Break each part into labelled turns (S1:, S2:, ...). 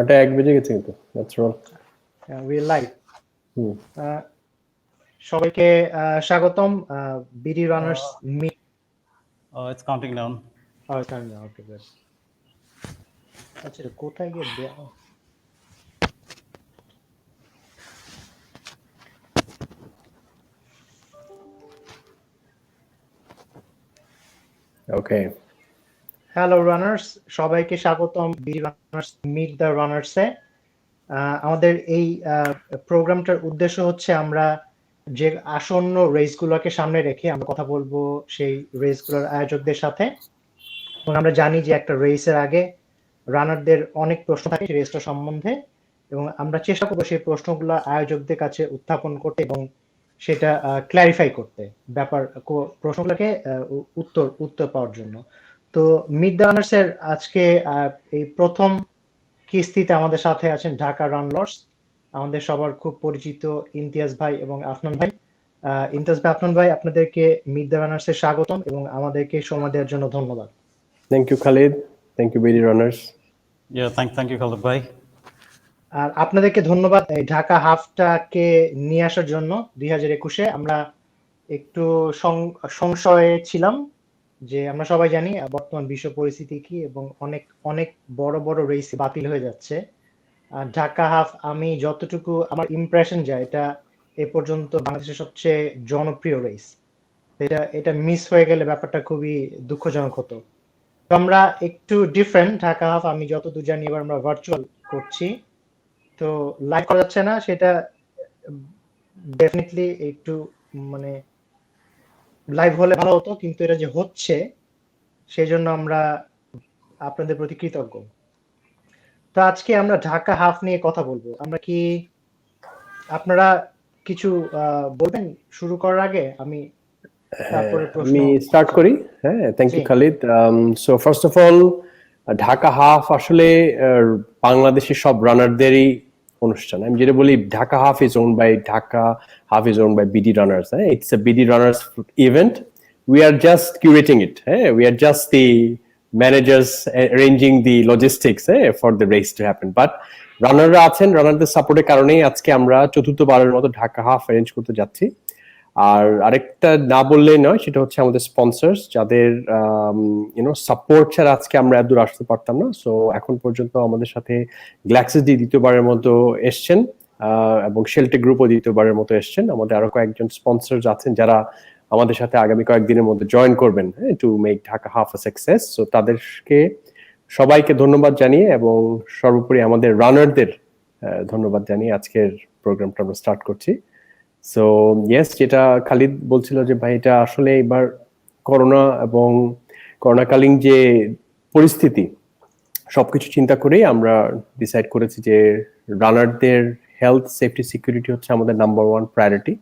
S1: এটা 1 বেজে গেছে কিন্তু। That's all.
S2: We live. সবাইকে স্বাগতম BD runners meet.
S3: It's counting down.
S2: It's counting down. Okay, good. আচ্ছা কোথায় গিয়ে দেয়া?
S1: Okay.
S2: হ্যালো রানার্স, সবাইকে স্বাগতম বিডি রানার্স মিট দ্য রানার্সে। আমাদের এই প্রোগ্রামটার উদ্দেশ্য হচ্ছে আমরা যে আসন্ন রেসগুলোকে সামনে রেখে আমরা কথা বলবো সেই রেসগুলোর আয়োজকদের সাথে। এবং আমরা জানি যে একটা রেসের আগে রানারদের অনেক প্রশ্ন থাকে সেই রেসটা সম্বন্ধে, এবং আমরা চেষ্টা করবো সেই প্রশ্নগুলো আয়োজকদের কাছে উত্থাপন করতে এবং সেটা ক্ল্যারিফাই করতে, প্রশ্নগুলোকে উত্তর পাওয়ার জন্য। তো মিড দ্য রানার্সের আজকে এই প্রথম কিস্তিতে আমাদের সাথে আছেন ঢাকা রানলর্স, আমাদের সবার খুব পরিচিত ইমতিয়াজ ভাই এবং আফনান ভাই। ইমতিয়াজ ভাই, আফনান ভাই, আপনাদেরকে মিড দ্য রানার্সে স্বাগতম এবং আমাদেরকে সময় দেওয়ার জন্য ধন্যবাদ।
S1: Thank you, Khalid. Thank you, BD Runners.
S3: Yeah, thank you, Khalid ভাই।
S2: আর আপনাদেরকে ধন্যবাদ এই ঢাকা হাফটাকে নিয়ে আসার জন্য। 2021-এ আমরা একটু সংশয়ে ছিলাম যে আমরা সবাই জানি বর্তমান বিশ্ব পরিস্থিতি কি, এবং অনেক অনেক বড় বড় রেস বাতিল হয়ে যাচ্ছে। আর ঢাকা হাফ, আমি যতটুকু আমার ইমপ্রেশন যায়, এটা এ পর্যন্ত বাংলাদেশের সবচেয়ে জনপ্রিয় রেস। এটা মিস হয়ে গেলে ব্যাপারটা খুবই দুঃখজনক হতো। তো আমরা একটু ডিফারেন্ট, ঢাকা হাফ আমি যতদূর জানি এবার আমরা ভার্চুয়াল করছি, তো লাইভ করা যাচ্ছে না, সেটা ডেফিনেটলি একটু মানে লাইভ হলে ভালো হতো, কিন্তু এটা যে হচ্ছে সেই জন্য আমরা আপনাদের প্রতি কৃতজ্ঞ। তো আজকে আমরা ঢাকা হাফ নিয়ে কথা বলবো। আমরা কি আপনারা কিছু বলবেন শুরু করার আগে? আমি
S1: স্টার্ট করি। হ্যাঁ, thank you Khalid. So first of all, Dhaka half আসলে বাংলাদেশের সব রানারদেরই অনুষ্ঠান। আমি যেটা বলি, Dhaka half is own by Dhaka half is own by BD runners. It's a BD runners event. We are just curating it. We are just the managers arranging the logistics for the race to happen. But রানাররা আছেন, রানারদের সাপোর্টের কারণেই আজকে আমরা চতুর্থবারের মতো Dhaka half arrange করতে যাচ্ছি। আর আরেকটা না বললেই নয়, সেটা হচ্ছে আমাদের স্পন্সর্স, যাদের সাপোর্ট ছাড়া আজকে আমরা এত দূর আসতে পারতাম না। সো এখন পর্যন্ত আমাদের সাথে গ্ল্যাক্সিস দ্বিতীয়বারের মতো এসছেন, এবং শেল্টে গ্রুপও দ্বিতীয়বারের মতো এসছেন। আমাদের আরো কয়েকজন স্পন্সর্স আছেন যারা আমাদের সাথে আগামী কয়েকদিনের মধ্যে জয়েন করবেন to make Dhaka half a success. So তাদেরকে সবাইকে ধন্যবাদ জানিয়ে এবং সর্বোপরি আমাদের রানারদের ধন্যবাদ জানিয়ে আজকের প্রোগ্রামটা আমরা স্টার্ট করছি। সো ইয়েস, যেটা খালিদ বলছিল যে ভাই, এটা আসলে এবার করোনা এবং করোনাকালীন যে পরিস্থিতি, সবকিছু চিন্তা করেই আমরা ডিসাইড করেছি যে রানারদের হেলথ, সেফটি, সিকিউরিটি হচ্ছে আমাদের নাম্বার 1 প্রায়োরিটি।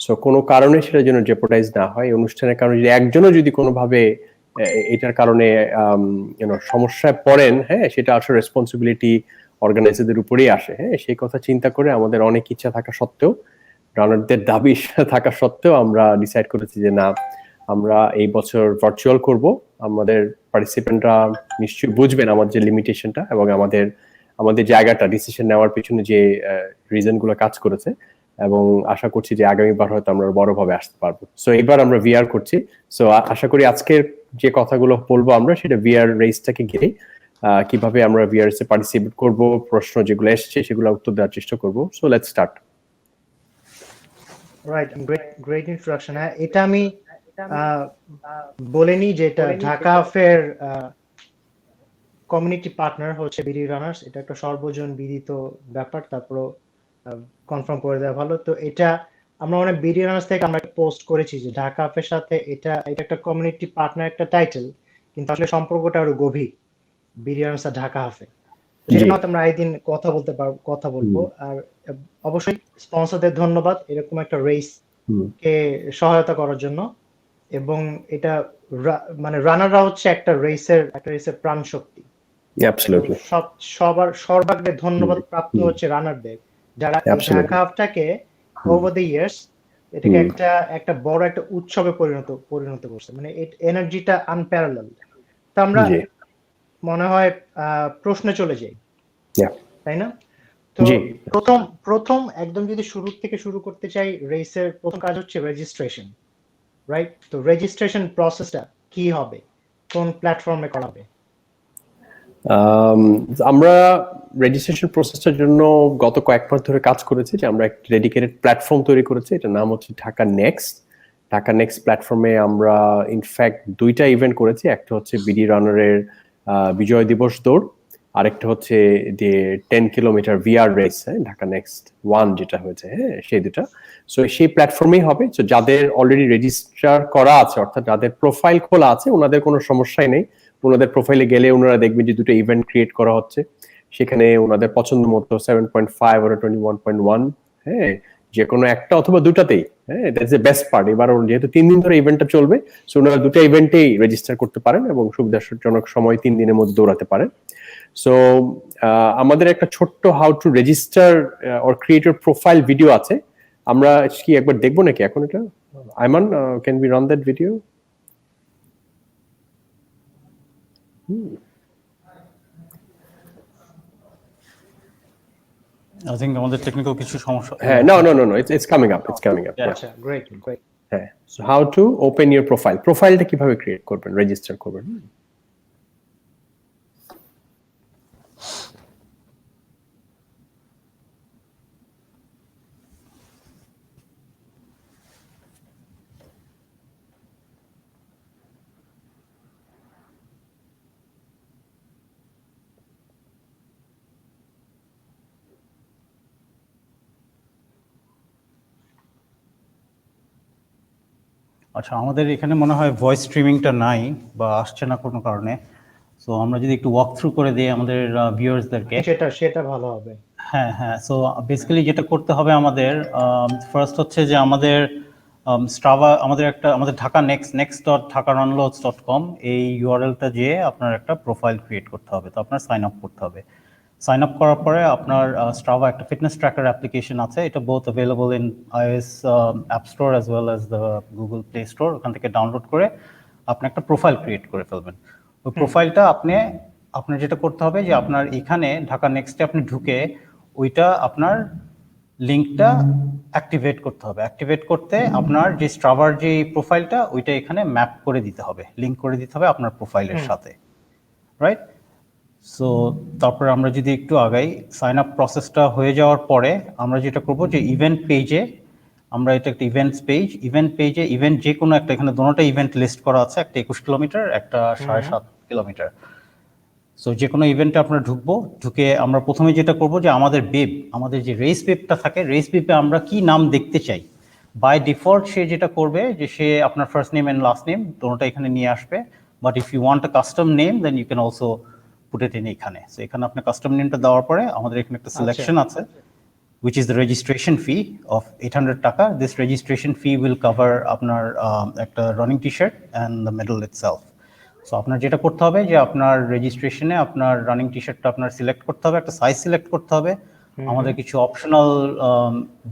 S1: সো কোনো কারণে সেটা যেন জেপোটাইজ না হয়। অনুষ্ঠানের কারণে যদি একজনও যদি কোনোভাবে এটার কারণে সমস্যায় পড়েন, হ্যাঁ, সেটা আসলে রেসপন্সিবিলিটি অর্গানাইজারদের উপরেই আসে। হ্যাঁ, সেই কথা চিন্তা করে আমাদের অনেক ইচ্ছা থাকা সত্ত্বেও, রানারদের দাবি থাকা সত্ত্বেও আমরা ডিসাইড করেছি যে না, আমরা এই বছর ভার্চুয়াল করব। আমাদের পার্টিসিপেন্টরা নিশ্চয়ই বুঝবেন আমাদের যে লিমিটেশনটা এবং আমাদের জায়গাটা, ডিসিশন নেওয়ার পিছনে যে রিজনগুলো কাজ করেছে, এবং আশা করছি যে আগামীবার হয়তো আমরা বড়ভাবে আসতে পারবো। সো এবার আমরা ভিআর করছি। সো আশা করি আজকের যে কথাগুলো বলবো আমরা, সেটা ভিআর রেসটাকে ঘিরে কিভাবে আমরা ভিআরএস এ পার্টিসিপেট করব, প্রশ্ন যেগুলো এসছে সেগুলো উত্তর দেওয়ার চেষ্টা করব। So let's start.
S2: Right, great introduction. হ্যাঁ, এটা আমি বলেনি যে এটা ঢাকা হাফের কমিউনিটি পার্টনার হচ্ছে বিডি রানার্স। এটা একটা সর্বজন বিদিত ব্যাপার, তারপর কনফার্ম করে দেওয়া ভালো। তো এটা আমরা অনেক বিডি রানার্স থেকে আমরা পোস্ট করেছি যে ঢাকা হাফের সাথে এটা একটা কমিউনিটি পার্টনার একটা টাইটেল, কিন্তু আসলে সম্পর্কটা আরো গভীর বিডি রানার্স আর ঢাকা হাফে। সেটা আমরা একদিন কথা বলবো। আর অবশ্যই স্পন্সরদের ধন্যবাদ এরকম একটা রেস কে সহায়তা করার জন্য। এবং এটা মানে রানাররা হচ্ছে একটা রেসের প্রাণ শক্তি।
S1: অ্যাবসলিউটলি
S2: সর্বাগ্রে ধন্যবাদ প্রাপ্ত হচ্ছে রানারদের, যারা ঢাকা হাফটাকে ওভার দ্য ইয়ার্স এটাকে একটা বড় একটা উৎসবে পরিণত করছে। মানে এনার্জিটা আনপ্যারালাল। তো আমরা মনে হয় প্রশ্নে চলে যাই। তাই না? তো
S1: জি।
S2: প্রথম একদম যদি শুরু থেকে শুরু করতে চাই, রেসের প্রথম কাজ হচ্ছে রেজিস্ট্রেশন, রাইট? তো রেজিস্ট্রেশন প্রসেসটা কি হবে, কোন প্ল্যাটফর্মে করা হবে?
S1: আম, আমরা রেজিস্ট্রেশন প্রসেসটার জন্য গত কয়েক মাস ধরে কাজ করেছি, যে আমরা একটা ডেডিকেটেড প্ল্যাটফর্ম তৈরি করেছি, এটার নাম হচ্ছে ঢাকা নেক্সট। ঢাকা নেক্সট প্ল্যাটফর্মে আমরা ইনফ্যাক্ট 2টা ইভেন্ট করেছি। একটা হচ্ছে বিডি রানারের বিজয় দিবস দৌড়, আরেকটা হচ্ছে যে 10 kilometre VR race, Dhaka next 1 যেটা হয়েছে, হ্যাঁ সেই দুটা। সো সেই প্ল্যাটফর্মেই হবে। সো যাদের অলরেডি রেজিস্টার করা আছে, অর্থাৎ যাদের প্রোফাইল খোলা আছে, ওনাদের কোনো সমস্যাই নেই। ওনাদের প্রোফাইলে গেলে ওনারা দেখবেন যে দুটো ইভেন্ট ক্রিয়েট করা হচ্ছে, সেখানে ওনাদের পছন্দ মতো 7.5 or 21.1, হ্যাঁ যে কোনো একটা অথবা দুটাতেই, হ্যাঁ দ্যাটস দ্য বেস্ট পার্ট। এবার যেহেতু 3 দিন ধরে ইভেন্টটা চলবে, সো ওনারা দুটো ইভেন্টেই রেজিস্টার করতে পারেন এবং সুবিধাজনক সময় 3 দিনের মধ্যে দৌড়াতে পারেন। সো আমাদের একটা ছোট্ট how to register or creator profile video আছে, আমরা কি একবার দেখবো নাকি এখন এটা? Aiman, can be run that video?
S3: I think আমাদের টেকনিক্যাল কিছু সমস্যা।
S1: হ্যাঁ, no, it's coming up, it's coming up. Yeah.
S2: আচ্ছা, গ্রেট।
S1: হ্যাঁ, so how to open your profile, প্রোফাইলটা কিভাবে ক্রিয়েট করবেন, রেজিস্টার করবেন।
S3: আচ্ছা, আমাদের এখানে মনে হয় ভয়েস স্ট্রিমিংটা নাই বা আসছে না কোনো কারণে। সো আমরা যদি একটু ওয়াক থ্রু করে দিই আমাদের ভিউয়ার্সদেরকে।
S2: সেটা ভালো হবে।
S3: হ্যাঁ, সো বেসিক্যালি যেটা করতে হবে আমাদের, ফার্স্ট হচ্ছে যে আমাদের স্ট্রাভা, আমাদের ঢাকা next.dhakarunloads.com এই ইউআরএলটা যেয়ে আপনার একটা প্রোফাইল ক্রিয়েট করতে হবে। তো আপনার সাইন আপ করতে হবে। সাইন আপ করার পরে আপনার স্ট্রাভা একটা ফিটনেস ট্র্যাকার অ্যাপ্লিকেশন আছে, এটা both available in iOS app store as well as the Google play store. ওখান থেকে ডাউনলোড করে আপনি একটা প্রোফাইল ক্রিয়েট করে ফেলবেন। ওই প্রোফাইলটা আপনার যেটা করতে হবে যে আপনার এখানে ঢাকা নেক্সটে আপনি ঢুকে ওইটা আপনার লিঙ্কটা অ্যাক্টিভেট করতে হবে। অ্যাক্টিভেট করতে আপনার যে স্ট্রাভার যে প্রোফাইলটা ওইটা এখানে ম্যাপ করে দিতে হবে, লিঙ্ক করে দিতে হবে আপনার প্রোফাইলের সাথে, রাইট? সো তারপরে আমরা যদি একটু আগাই, সাইন আপ প্রসেসটা হয়ে যাওয়ার পরে আমরা যেটা করবো যে ইভেন্ট পেজে, আমরা এটা একটা ইভেন্ট পেজে ইভেন্ট যে কোনো একটা, এখানে দুটোটা ইভেন্ট লিস্ট করা আছে, একটা 21 কিলোমিটার, একটা 7.5 কিলোমিটার। সো যে কোনো ইভেন্টে আমরা ঢুকে আমরা প্রথমে যেটা করব যে আমাদের যে রেস বেবটা থাকে, রেস বেবে আমরা কি নাম দেখতে চাই, বাই ডিফল্ট সে যেটা করবে যে সে আপনার first name and last name দুটোটা এখানে নিয়ে আসবে। But if you want a custom name then you can also put it in এখানে। সো এখানে আপনি কাস্টম নেমটা দেওয়ার পরে আমাদের এখানে একটা সিলেকশন আছে, which is the registration fee of 800 টাকা. This registration fee will cover আপনার একটা running T-shirt and the medal itself. So আপনার যেটা করতে হবে যে আপনার রেজিস্ট্রেশনে আপনার রানিং টি-শার্টটা আপনার সিলেক্ট করতে হবে, একটা সাইজ সিলেক্ট করতে হবে। আমাদের কিছু অপশনাল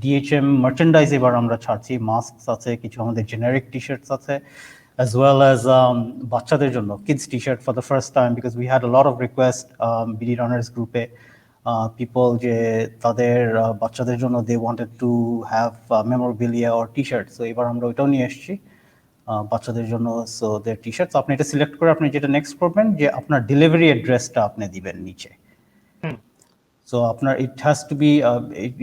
S3: ডিএইচএম মার্চেন্ডাইজ এবার আমরা ছাড়ছি, মাস্কস আছে, কিছু আমাদের জেনারিক টি-শার্টস আছে, as well as বাচ্চাদের জন্য kids t-shirt for the first time, because we had a lot of requests BD Runners গ্রুপে, people যে তাদের বাচ্চাদের জন্য they wanted to have memorabilia or t-shirts, so এবার আমরা ওইটাও নিয়ে এসেছি বাচ্চাদের জন্য। সো দের টি-শার্টস আপনি এটা সিলেক্ট করে আপনি যেটা নেক্সট করবেন যে আপনার ডেলিভারি অ্যাড্রেসটা আপনি দিবেন নিচে। সো আপনার it has to be,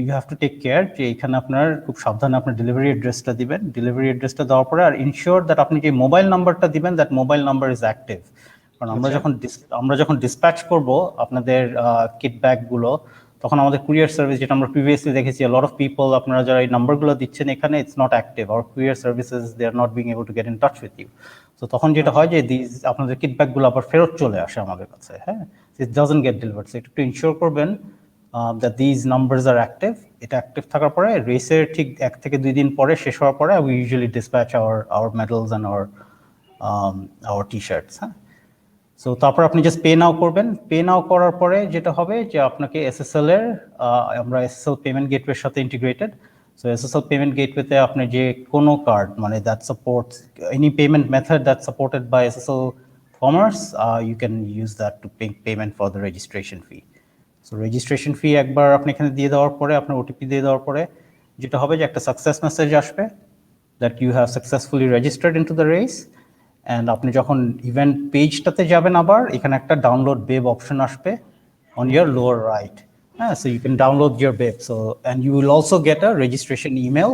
S3: you have to take care যে এখানে আপনার খুব সাবধানে আপনার ডেলিভারি অ্যাড্রেসটা দিবেন। ডেলিভারি অ্যাড্রেসটা দেওয়ার পরে আর ইনশিওর দ্যাট আপনি যে মোবাইল নাম্বারটা দিবেন that mobile number is active. কারণ আমরা যখন ডিসপ্যাচ করব আপনাদের কিট ব্যাগগুলো, তখন আমাদের কুরিয়ার সার্ভিস, যেটা আমরা প্রিভিয়াসলি দেখেছি, লট অফ পিপল আপনারা যারা এই নাম্বারগুলো দিচ্ছেন এখানে ইটস নট অ্যাক্টিভ, আর courier services they are not being able to get in touch with you. তো তখন যেটা হয় যে আপনাদের কিট ব্যাগগুলো আবার ফেরত চলে আসে আমাদের কাছে, হ্যাঁ, it doesn't gate delivered. So একটু ইনশিওর করবেন that these numbers are active. এটা অ্যাক্টিভ থাকার পরে রেসের ঠিক 1 থেকে 2 দিন পরে শেষ হওয়ার পরে we usually dispatch our medals and our t-shirts, হ্যাঁ। সো তারপর আপনি জাস্ট পে নাও করবেন। পে নাও করার পরে যেটা হবে যে আপনাকে এসএসএল এর, আমরা এসএসএল পেমেন্ট গেটওয়ের সাথে ইন্টিগ্রেটেড। সো এসএসএল পেমেন্ট গেটওয়েতে আপনি যে কোনো কার্ড, মানে that supports any payment method that supported by SSL commerce, you can use that to pay payment for the registration fee. So registration fee একবার আপনি এখানে দিয়ে দেওয়ার পরে, আপনার ওটিপি দিয়ে দেওয়ার পরে যেটা হবে যে একটা সাকসেস মেসেজ আসবে that you have successfully registered into the race. And আপনি যখন ইভেন্ট পেজটাতে যাবেন আবার এখানে একটা ডাউনলোড বেব অপশন আসবে on your lower right. So you can download your BEP. So and you will also get a registration email.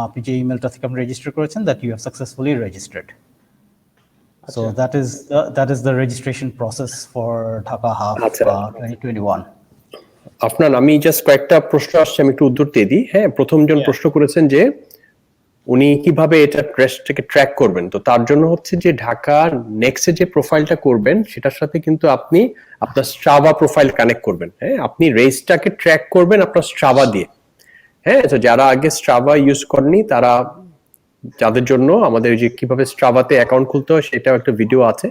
S3: আপনি যে ইমেলটা থেকে আপনি রেজিস্টার করেছেন that you have successfully registered. So that is the registration process for Dhaka Half 2021.
S1: আপনার আমি just কয়েকটা প্রশ্ন আসছে, আমি একটু উত্তর দিয়ে দিই। হ্যাঁ, প্রথমজন প্রশ্ন করেছেন যে উনি কিভাবে এটা রেসটাকে ট্র্যাক করবেন। তো তার জন্য হচ্ছে যে ঢাকা নেক্সটে যে প্রোফাইলটা করবেন সেটার সাথে কিন্তু আপনি আপনার স্ট্রাভা প্রোফাইল কানেক্ট করবেন। হ্যাঁ, আপনি রেসটাকে ট্র্যাক করবেন আপনার স্ট্রাভা দিয়ে। হ্যাঁ, তো যারা আগে স্ট্রাভা ইউজ করেনি তারা, যাদের জন্য আমাদের যে কিভাবে স্ট্রাভাতে অ্যাকাউন্ট খুলতে হয় সেটাও একটা ভিডিও আছে।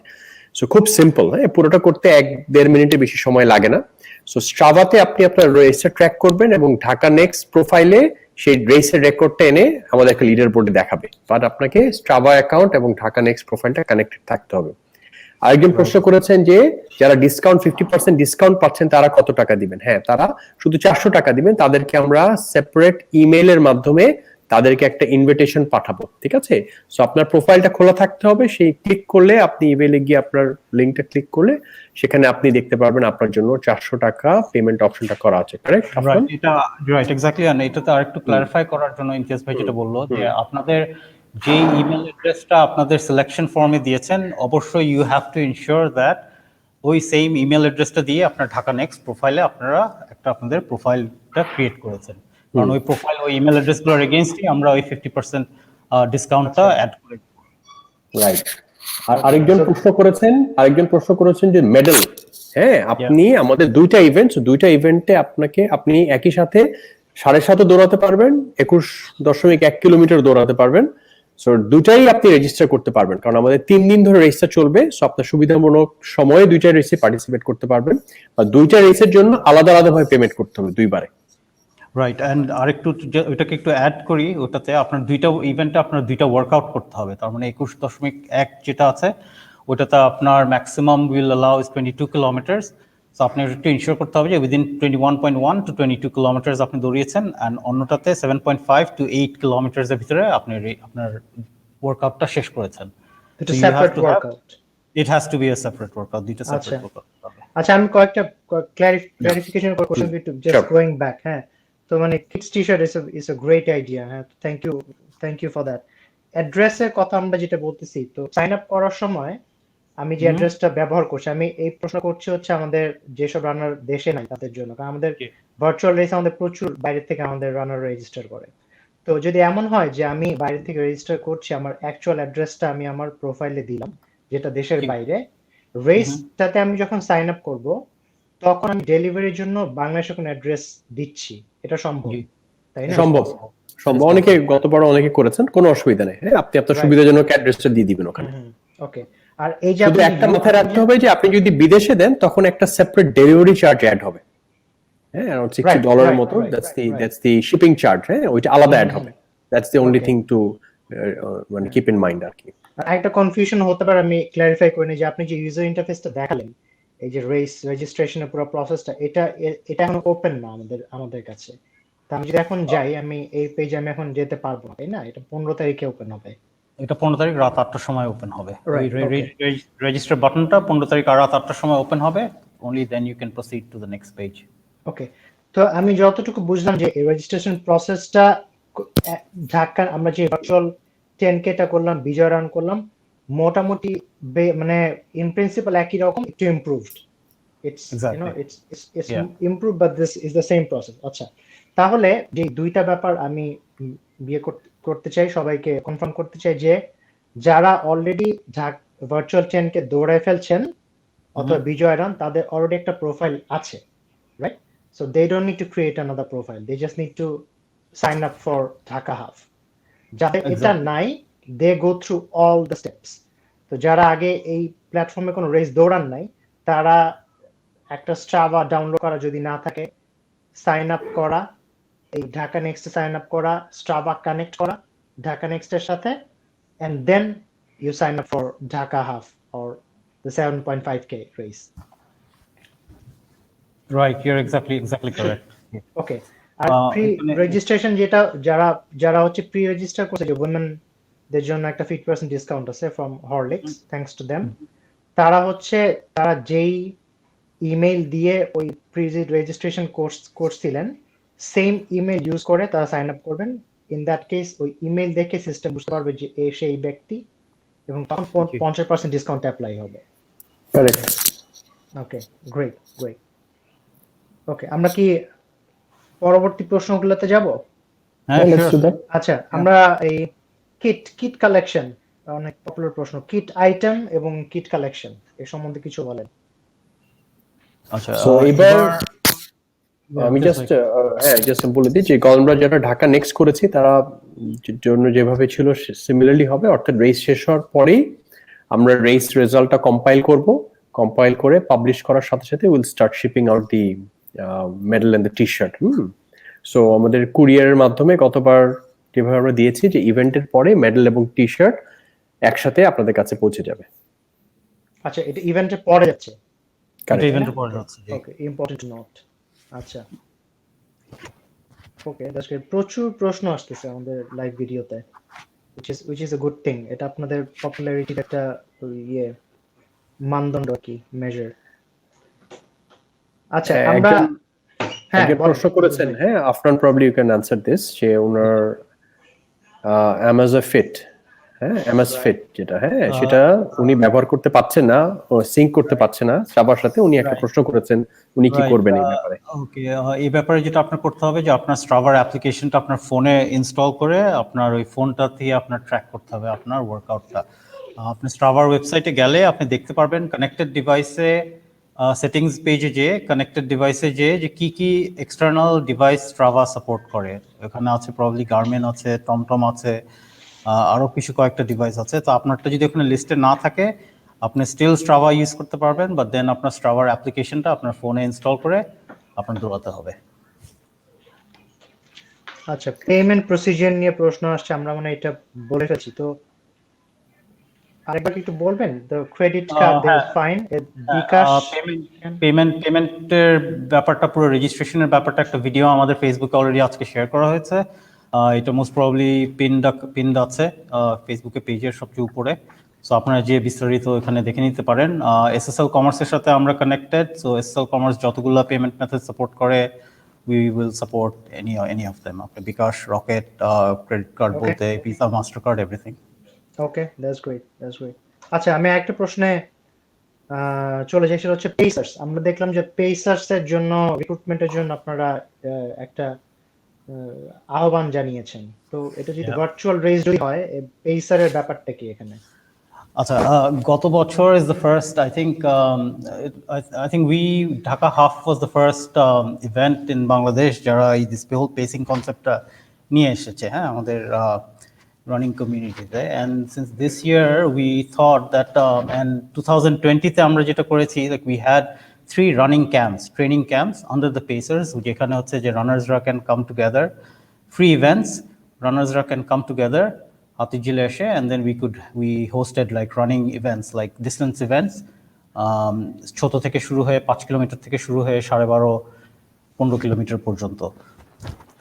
S1: সো খুব সিম্পল, হ্যাঁ, পুরোটা করতে 1-1.5 মিনিটে বেশি সময় লাগে না। সো স্ট্রাভাতে আপনি আপনার রেসটা ট্র্যাক করবেন এবং ঢাকা নেক্সট প্রোফাইলে সেই রেসের রেকর্ডটা এনে আমাদের একটা লিডার বোর্ডে দেখাবে। বাট আপনাকে স্ট্রাভা অ্যাকাউন্ট এবং ঢাকা নেক্সট প্রোফাইলটা কানেক্টেড থাকতে হবে। আরেকজন প্রশ্ন করেছেন যে যারা ডিসকাউন্ট 50% ডিসকাউন্ট পাচ্ছেন তারা কত টাকা দিবেন। হ্যাঁ, তারা শুধু 400 টাকা দিবেন। তাদেরকে আমরা সেপারেট ইমেইলের মাধ্যমে তাদেরকে একটা ইনভিটেশন পাঠাবো, ঠিক আছে? সো আপনার প্রোফাইলটা খোলা থাকতে হবে, সেই ক্লিক করলে আপনি ইমেইলে গিয়ে আপনার লিংকটা ক্লিক করলে সেখানে আপনি দেখতে পারবেন আপনার জন্য 400 টাকা পেমেন্ট অপশনটা করা আছে, কারেক্ট?
S3: এটা রাইট, এক্স্যাক্টলি। আর এটাতে আরেকটু ক্লারিফাই করার জন্য ইমতিয়াজ ভাই যেটা বললো যে আপনাদের যে ইমেল অ্যাড্রেসটা আপনাদের সিলেকশন ফর্মে দিয়েছেন অবশ্যই you have to ensure that ওই সেম ইমেল অ্যাড্রেসটা দিয়ে আপনার ঢাকা নেক্সট প্রোফাইলে আপনারা একটা আপনাদের প্রোফাইলটা ক্রিয়েট করেছেন, কারণ ওই প্রোফাইল ওই ইমেল অ্যাড্রেসগুলোর এগেইনস্টে আমরা ওই 50% ডিসকাউন্টটা অ্যাড করে দেব।
S1: রাইট। আর আরেকজন প্রশ্ন করেছেন যে মেডেল। হ্যাঁ, আপনি আমাদের দুইটা ইভেন্টে আপনি একই সাথে 7.5 দৌড়াতে পারবেন, 21.1 কিলোমিটার দৌড়াতে পারবেন। সো দুটাই আপনি রেজিস্টার করতে পারবেন, কারণ আমাদের 3 দিন ধরে রেসটা চলবে। সো আপনার সুবিধাজনক সময়ে দুইটা রেসে পার্টিসিপেট করতে পারবেন। আর দুইটা রেসের জন্য আলাদা ভাবে পেমেন্ট করতে হবে দুইবারে।
S3: রাইট। অ্যান্ড আরেকটু ওইটাকে একটু অ্যাড করি, ওটাতে আপনার দুইটা ইভেন্টে আপনার দুইটা ওয়ার্কআউট করতে হবে। তার মানে 21.1 যেটা আছে ওটাতে আপনার maximum will allow is 22 kilometre. So আপনি একটু ইনশিওর করতে হবে যে উইদিন 21.1 to 22 কিলোমিটার আপনি দৌড়িয়েছেন, অ্যান্ড অন্যটাতে 7.5 to 8 কিলোমিটারের ভিতরে আপনি আপনার ওয়ার্কআউটটা শেষ করেছেন।
S2: এটা separate workout,
S3: it has to be a separate workout, দুইটা সেপারেট ওয়ার্কআউট হবে।
S2: আচ্ছা, আমি কয়েকটা ক্লারিফিকেশন করে কোশ্চেন একটু জাস্ট গোইং ব্যাক। হ্যাঁ, তো মানে kids T-shirt is a great idea. হ্যাঁ, থ্যাংক ইউ ফর দ্যাট। অ্যাড্রেসের কথা আমরা যেটা বলতেছি, তো সাইন আপ করার সময় আমি যে অ্যাড্রেসটা ব্যবহার করছি, আমি এই প্রশ্ন করছি হচ্ছে আমাদের যেসব রানার দেশে নাই তাদের জন্য, কারণ আমাদের ভার্চুয়াল রেস আমাদের প্রচুর বাইরে থেকে আমাদের রানার রেজিস্টার করে। তো যদি এমন হয় যে আমি বাইরে থেকে রেজিস্টার করছি, আমার অ্যাকচুয়াল অ্যাড্রেসটা আমি আমার প্রোফাইলে দিলাম যেটা দেশের বাইরে, রেসটাতে আমি যখন সাইন আপ করব তখন আমি ডেলিভারির জন্য বাংলাদেশে কোনো অ্যাড্রেস দিচ্ছি, এটা সম্ভব তাই না?
S1: সম্ভব। অনেকে গতবার অনেকে করেছেন, কোনো অসুবিধা নেই। হ্যাঁ, আপনি আপনার সুবিধাজনক অ্যাড্রেসটা দিয়ে দিবেন ওখানে।
S2: ওকে। আর এই যে
S1: শুধু একটা মাথায় রাখতে হবে যে আপনি যদি বিদেশে দেন তখন একটা সেপারেট ডেলিভারি চার্জ অ্যাড হবে। হ্যাঁ, around $60 মতো, that's the shipping charge। হ্যাঁ, ওইটা আলাদা অ্যাড হবে। That's the only thing to মানে keep in mind আর কি।
S2: একটা কনফিউশন হতে পারে, আমি ক্ল্যারিফাই করে নিই যে আপনি যে ইউজার ইন্টারফেসটা দেখালেন, এই যে রেস রেজিস্ট্রেশনের পুরো প্রসেসটা, এটা এখন ওপেন না আমাদের কাছে। তো আমি যদি এখন যাই, আমি এই পেজে আমি এখন যেতে পারবো না, তাই না? এটা 15 তারিখে ওপেন হবে।
S3: এটা 15 তারিখ রাত 8টার সময় ওপেন হবে। রেজিস্টার বাটনটা 15 তারিখ রাত 8টার সময় ওপেন হবে। only then you can proceed to the next page.
S2: ওকে। তো আমি যতটুকু বুঝলাম যে এই রেজিস্ট্রেশন প্রসেসটা ঢাকা আমরা যে ভার্চুয়াল 10K টা করলাম, বিজয় রান করলাম, মোটামুটি মানে ইন প্রিন্সিপাল একই রকম, একটু improved. It's you know it's improve, but this is the same process. আচ্ছা, তাহলে যে দুইটা ব্যাপার আমি বিয়ে করতে চাই, সবাইকে কনফার্ম করতে চাই যে যারা অলরেডি ভার্চুয়াল 10K দৌড়ায় ফেলছেন অথবা বিজয় রান, তাদের অলরেডি একটা প্রোফাইল আছে, right? So they don't need to create another profile, they just need to sign up for Dhaka half. যাদের এটা নাই, they go through all the steps. তো যারা আগে এই প্ল্যাটফর্মে কোনো রেস দৌড়ান নাই, তারা একটা স্ট্রাভা ডাউনলোড করা যদি না থাকে, সাইন আপ করা, এই ঢাকা নেক্সটে সাইন আপ করা, স্ট্রাভা কানেক্ট করা ঢাকা নেক্সটের সাথে, and then you sign up for Dhaka half or the 7.5K race.
S3: Right, you're exactly correct.
S2: Okay, আর প্রি
S3: এখানে-
S2: রেজিস্ট্রেশন যেটা যারা যারা হচ্ছে প্রি রেজিস্টার করছে যে ওমেনদের জন্য একটা 50% ডিসকাউন্ট আছে from Horlicks, thanks to them. তারা যেই ইমেল দিয়ে ওই প্রি রেজিস্ট্রেশন করছিলেন, সেম ইমেল ইউজ করে তারা সাইন আপ করবেন। ইন দ্যাট কেস ওই ইমেল দেখে সিস্টেম বুঝতে পারবে যে সেই ব্যক্তি, এবং তখন 50% ডিসকাউন্ট অ্যাপ্লাই হবে।
S1: কারেক্ট।
S2: ওকে, গ্রেট গ্রেট। ওকে, আমরা কি পরবর্তী প্রশ্নগুলোতে যাব?
S3: হ্যাঁ,
S1: লেটস
S3: sure.
S1: Do that.
S2: আচ্ছা, আমরা এই কিট কালেকশন, অনেক পপুলার প্রশ্ন, কিট আইটেম এবং কিট কালেকশন এর সম্বন্ধে কিছু বলেন।
S3: আচ্ছা,
S1: সো এবার আমি
S3: just
S1: জাস্ট জাস্ট বলে দিই যে আমরা যারা ঢাকা নেক্সট করেছি তারা জন্য যেভাবে ছিল সিমিলারলি হবে, অর্থাৎ রেস শেষ হওয়ার পরেই আমরা রেস রেজাল্টটা কম্পাইল করে পাবলিশ করার সাথে সাথে will start shipping out the medal and the T-shirt. So আমাদের কুরিয়ারের মাধ্যমে গতবার যেভাবে আমরা দিয়েছি যে ইভেন্টের পরে মেডেল এবং টি শার্ট একসাথে আপনাদের কাছে পৌঁছে যাবে।
S2: আচ্ছা, এটা ইভেন্টের পরে যাচ্ছে?
S3: এটা ইভেন্টের পরে যাচ্ছে।
S2: ওকে, ইম্পর্টেন্ট নোট। আচ্ছা, ওকে, দ্যাটস গ্রেট। প্রচুর প্রশ্ন আসতেছে আমাদের লাইভ ভিডিওতে, which is a good thing. এটা আপনাদের পপুলারিটির একটা মানদণ্ড কি, মেজার। আচ্ছা, আমরা
S1: একজন প্রশ্ন করেছেন, হ্যাঁ, Afran probably you can answer this, যে ওনার অ্যামাজন ফিট, হ্যাঁ, অ্যামাজন ফিট যেটা, হ্যাঁ, সেটা উনি ব্যবহার করতে পারছেন না, সিঙ্ক করতে পারছে না সবার সাথে। উনি একটা প্রশ্ন করেছেন, উনি কি করবেন এই ব্যাপারে?
S3: ওকে, এই ব্যাপারে যেটা আপনার করতে হবে যে আপনার স্ট্রাভার অ্যাপ্লিকেশনটা আপনার ফোনে ইনস্টল করে আপনার ওই ফোনটা দিয়ে আপনার ট্র্যাক করতে হবে আপনার ওয়ার্কআউটটা। আপনি স্ট্রাভার ওয়েবসাইটে গেলে আপনি দেখতে পারবেন কানেক্টেড ডিভাইসে সেটিংস পেজে যে কানেক্টেড ডিভাইসে যে কি কি এক্সটার্নাল ডিভাইস স্ট্রাভা সাপোর্ট করে। এখানে আছে প্রবলি গার্মিন আছে, টমটম আছে, আরো কিছু কয়েকটা ডিভাইস আছে। তো আপনারটা যদি ওখানে লিস্টে না থাকে আপনি স্টিল স্ট্রাভা ইউজ করতে পারবেন, বাট দেন আপনার স্ট্রাভার অ্যাপ্লিকেশনটা আপনার ফোনে ইনস্টল করে আপনার দৌড়াতে হবে।
S2: আচ্ছা, পেমেন্ট প্রসিজার নিয়ে প্রশ্ন আসছে, আমরা মানে এটা বলে ফেলছি, তো আরেকবার একটু বলবেন? The credit card is fine, bKash
S3: পেমেন্টের ব্যাপারটা, পুরো রেজিস্ট্রেশনের ব্যাপারটা একটা ভিডিও আমাদের ফেসবুকে অলরেডি আজকে শেয়ার করা হয়েছে। এটা মোস্ট প্রবাবলি পিন্ড আছে ফেসবুকে পেজের সবচেয়ে উপরে। সো আপনারা যে বিস্তারিত এখানে দেখে নিতে পারেন। এসএসএল কমার্সের সাথে আমরা কানেক্টেড, সো এসএসএল কমার্স যতগুলো পেমেন্ট মেথড সাপোর্ট করে we will support any of them. আপনি বিকাশ, রকেট, ক্রেডিট কার্ড বলতে visa, master card, everything.
S2: Okay, that's great, that's great. আচ্ছা, আমি একটা প্রশ্নে চলে যাই, সেটা হচ্ছে পেসার্স। আমরা দেখলাম যে পেসার্স এর জন্য, রিক্রুটমেন্টের জন্য আপনারা একটা আহ্বান জানিয়েছেন। তো এটা যদি ভার্চুয়াল রেস যদি হয়, পেসারের ব্যাপারটা কি এখানে?
S3: আচ্ছা, গত বছর is the first, I think Dhaka Half was the first event in Bangladesh যারা এই this whole pacing conceptটা নিয়ে এসেছে, হ্যাঁ, আমাদের running communityতে। And since this year we thought that and 2020 তে আমরা যেটা করেছি, like we had 3 running camps, training camps under the pacers, যেখানে হচ্ছে যে রানার্সরা can come together, free events, রানার্সরা can come together Hatijil Eshe, and then we hosted like running events, like distance events. ছোট থেকে শুরু হয়ে 5 কিলোমিটার থেকে শুরু হয়ে 12.5-15 কিলোমিটার পর্যন্ত।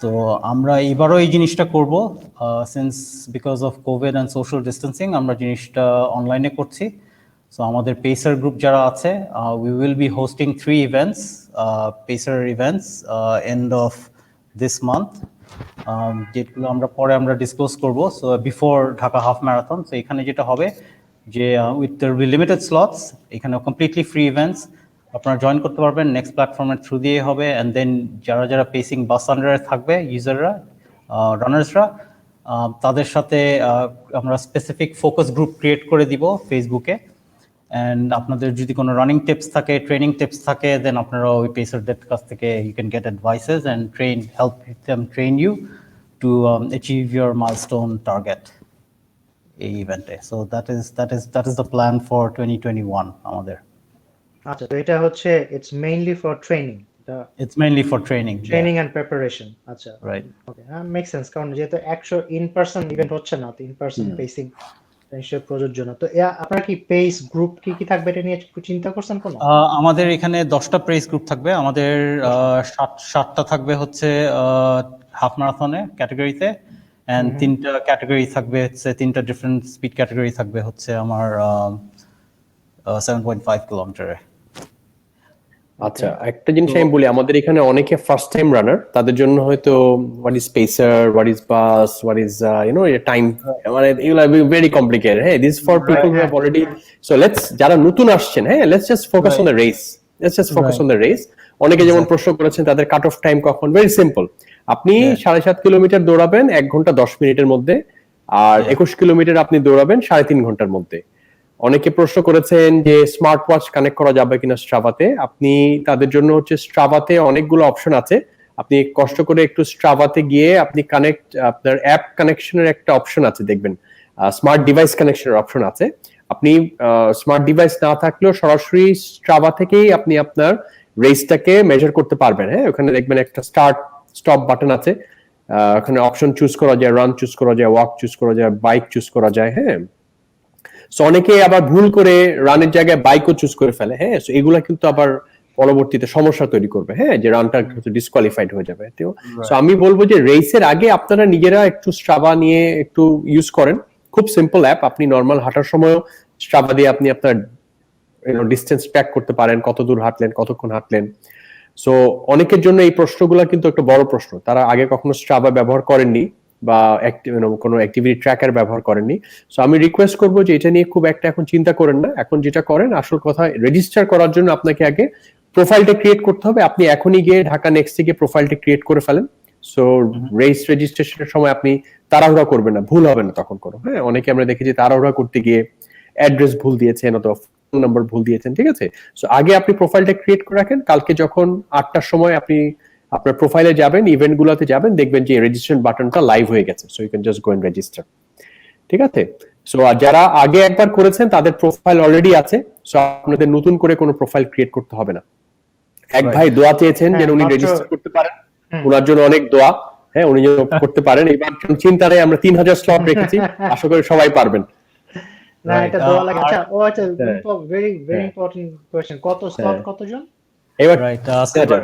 S3: তো আমরা এবারও এই জিনিসটা করব, since because of Covid and social distancing আমরা জিনিসটা অনলাইনে করছি। সো আমাদের পেসার গ্রুপ যারা আছে, we will be hosting 3 events, pacer events end of this month, যেগুলো আমরা ডিসক্লোজ করব। So before Dhaka half marathon. So এখানে যেটা হবে যে উইথ দ্য লিমিটেড স্লটস, এখানে কমপ্লিটলি ফ্রি ইভেন্টস আপনারা জয়েন করতে পারবেন, নেক্সট প্ল্যাটফর্মের থ্রু দিয়ে হবে। অ্যান্ড দেন যারা পেসিং বাস আন্ডারে থাকবে ইউজাররা, রানার্সরা, তাদের সাথে আমরা স্পেসিফিক ফোকাস গ্রুপ ক্রিয়েট করে দিব ফেসবুকে। অ্যান্ড আপনাদের যদি কোনো রানিং টিপস থাকে, ট্রেনিং টিপস থাকে, দেন আপনারা ওই পেসারদের কাছ থেকে you can get advices and help them train you to achieve your milestone target এই ইভেন্টে। So that is the plan for 2021 আমাদের।
S2: আচ্ছা, তো এটা হচ্ছে it's mainly for training.
S3: It's mainly for training
S2: and preparation. আচ্ছা,
S3: right.
S2: Okay, মেক সেন্স, কারণ যেহেতু 100 ইন পারসন ইভেন্ট হচ্ছে না, তো ইন পারসন পেসিং নিশ্চয়ই প্রযোজ্য না। তো আপনার কি পেস গ্রুপ কি থাকবে এটা নিয়ে চিন্তা করছেন কোনো?
S3: আমাদের এখানে 10টা প্রেস গ্রুপ থাকবে। আমাদের 7টা থাকবে হচ্ছে হাফ ম্যারাথনে ক্যাটাগরিতে, এন্ড 3টা ক্যাটাগরি থাকবে হচ্ছে 3টা ডিফারেন্ট স্পিড ক্যাটাগরি থাকবে হচ্ছে আমার 7.5 কিলোমিটারে।
S1: আচ্ছা, একটা জিনিস আমি বলি, আমাদের এখানে অনেকে ফার্স্ট টাইম রানার, তাদের জন্য হয়তো what is pacer, what is bus, what is time, মানে এগুলো ভেরি কমপ্লিকেটেড। হ্যাঁ, this for people who have already. So let's, যারা নতুন আসছেন, হ্যাঁ, let's just focus on the race, let's just focus on the race. অনেকে যেমন প্রশ্ন করেছেন তাদের কাট অফ টাইম কখন, ভেরি সিম্পল। আপনি 7.5 কিলোমিটার দৌড়াবেন 1 ঘন্টা 10 মিনিটের মধ্যে, আর 21 কিলোমিটার আপনি দৌড়াবেন 3.5 ঘন্টার মধ্যে। অনেকে প্রশ্ন করেছেন যে স্মার্ট ওয়াচ কানেক্ট করা যাবে কিনা স্ট্রাভাতে। আপনি তাদের জন্য হচ্ছে স্ট্রাভাতে অনেকগুলো অপশন আছে, আপনি কষ্ট করে একটু স্ট্রাভাতে গিয়ে আপনি কানেক্ট, আপনার অ্যাপ কানেকশনের একটা অপশন আছে দেখবেন, স্মার্ট ডিভাইস কানেকশনের অপশন আছে। আপনি স্মার্ট ডিভাইস না থাকলেও সরাসরি স্ট্রাভা থেকেই আপনি আপনার রেসটাকে মেজার করতে পারবেন। হ্যাঁ, ওখানে দেখবেন একটা স্টার্ট স্টপ বাটন আছে, ওখানে অপশন চুজ করা যায়, রান চুজ করা যায়, ওয়াক চুজ করা যায়, বাইক চুজ করা যায়। হ্যাঁ, সো অনেকে আবার ভুল করে রানের জায়গায় বাইকও চুজ করে ফেলে। হ্যাঁ, সো এগুলা কিন্তু আবার পরবর্তীতে সমস্যা তৈরি করবে। হ্যাঁ, যে রানটা ডিসকোয়ালিফাইড হয়ে যাবে। তো সো আমি বলবো যে রেসের আগে আপনারা নিজেরা একটু স্ট্রাভা নিয়ে একটু ইউজ করেন। খুব সিম্পল অ্যাপ, আপনি নর্মাল হাঁটার সময়ও স্ট্রাভা দিয়ে আপনি আপনার ডিস্টেন্স ট্র্যাক করতে পারেন, কত দূর হাঁটলেন, কতক্ষণ হাঁটলেন। সো অনেকের জন্য এই প্রশ্নগুলো কিন্তু একটা বড় প্রশ্ন, তারা আগে কখনো স্ট্রাভা ব্যবহার করেননি বা কোনো অ্যাক্টিভিটি ট্র্যাকার ব্যবহার করেননি। সো আমি রিকোয়েস্ট করবো যে এটা নিয়ে খুব একটা এখন চিন্তা করেন না। এখন যেটা করেন, আসল কথা, রেজিস্টার করার জন্য আপনাকে আগে প্রোফাইলটা ক্রিয়েট করতে হবে। আপনি এখনই গিয়ে ঢাকা নেক্সট থেকে প্রোফাইলটা ক্রিয়েট করে ফেলেন। সো রেস রেজিস্ট্রেশনের সময় আপনি তাড়াহুড়া করবেন না, ভুল হবে না তখন কোনো। হ্যাঁ, অনেকে আমরা দেখেছি তাড়াহুড়া করতে গিয়ে অ্যাড্রেস ভুল দিয়েছেন অথবা ফোন নাম্বার ভুল দিয়েছেন। ঠিক আছে, সো আগে আপনি প্রোফাইলটা ক্রিয়েট করে রাখেন। কালকে যখন 8টার সময় আপনি আপনার প্রোফাইলে যাবেন, ইভেন্ট গুলোতে যাবেন, দেখবেন যে রেজিস্ট্রেশন বাটনটা লাইভ হয়ে গেছে। So you can just go and register. ঠিক আছে, সো আর যারা আগে একবার করেছেন তাদের প্রোফাইল অলরেডি আছে, সো আপনাদের নতুন করে কোনো প্রোফাইল ক্রিয়েট করতে হবে না। এক ভাই দোয়া চেয়েছেন যেন উনি রেজিস্টার করতে পারেন, ওনার জন্য অনেক দোয়া। হ্যাঁ, উনি যেন করতে পারেন। এবার চিন্তা নেই, আমরা 3000 স্লট রেখেছি, আশা করি সবাই পারবেন।
S2: না, এটা দোয়া লাগে। আচ্ছা, আচ্ছা, ভেরি ভেরি ইম্পর্টেন্ট কোশ্চেন, কত স্লট, কতজন?
S1: এবার
S3: রাইট,
S1: 1500 করে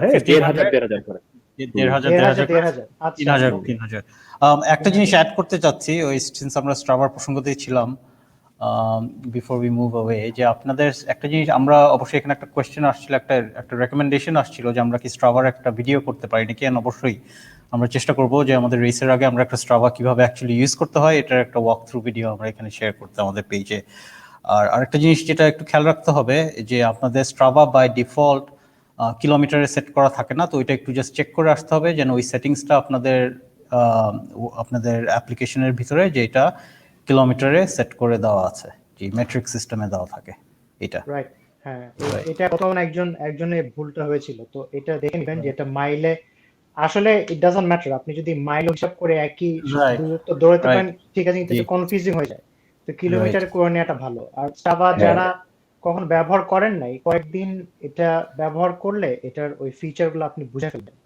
S3: 3000। একটা জিনিস অ্যাড করতে চাচ্ছি, ওই সিন্স আমরা স্ট্রাভার প্রসঙ্গতেই ছিলাম, বিফোর উই মুভ অ্যাওয়ে, যে আপনাদের একটা জিনিস, আমরা অবশ্যই এখানে একটা কোয়েশ্চেন আসছিল, একটা রেকমেন্ডেশন আসছিল যে আমরা কি স্ট্রাভার একটা ভিডিও করতে পারি নাকি। অবশ্যই আমরা চেষ্টা করব যে আমাদের রেসের আগে আমরা একটা স্ট্রাভা কিভাবে অ্যাকচুয়ালি ইউজ করতে হয় এটার একটা ওয়াক থ্রু ভিডিও আমরা এখানে শেয়ার করতে আমাদের পেজে। আর আরেকটা জিনিস যেটা একটু খেয়াল রাখতে হবে, যে আপনাদের স্ট্রাভা বাই ডিফল্ট কিলোমিটারে সেট করা থাকে না, তো ওইটা একটু জাস্ট চেক করে আসতে হবে যেন ওই সেটিংসটা আপনাদের অ্যাপ্লিকেশনের ভিতরে যেটা কিলোমিটারে সেট করে দেওয়া আছে, যে মেট্রিক সিস্টেমে দেওয়া থাকে এটা।
S2: রাইট, হ্যাঁ, এটা কতক্ষণ একজনের ভুলটা হয়েছিল, তো এটা দেখে নেবেন যে এটা মাইলে, আসলে ইট ডাজন্ট ম্যাটার, আপনি যদি মাইল হিসাব করে একই দূরত্ব দৌড়াতে পারেন ঠিক আছে, কিন্তু কনফিউজিং হয়ে যায়, তো কিলোমিটারে করে নেওয়াটা ভালো। আর স্ট্রাভা যারা কখন ব্যবহার করেন নাই, কয়েকদিন এটা ব্যবহার করলে এটার ওই ফিচারগুলো আপনি বুঝে ফেলবেন,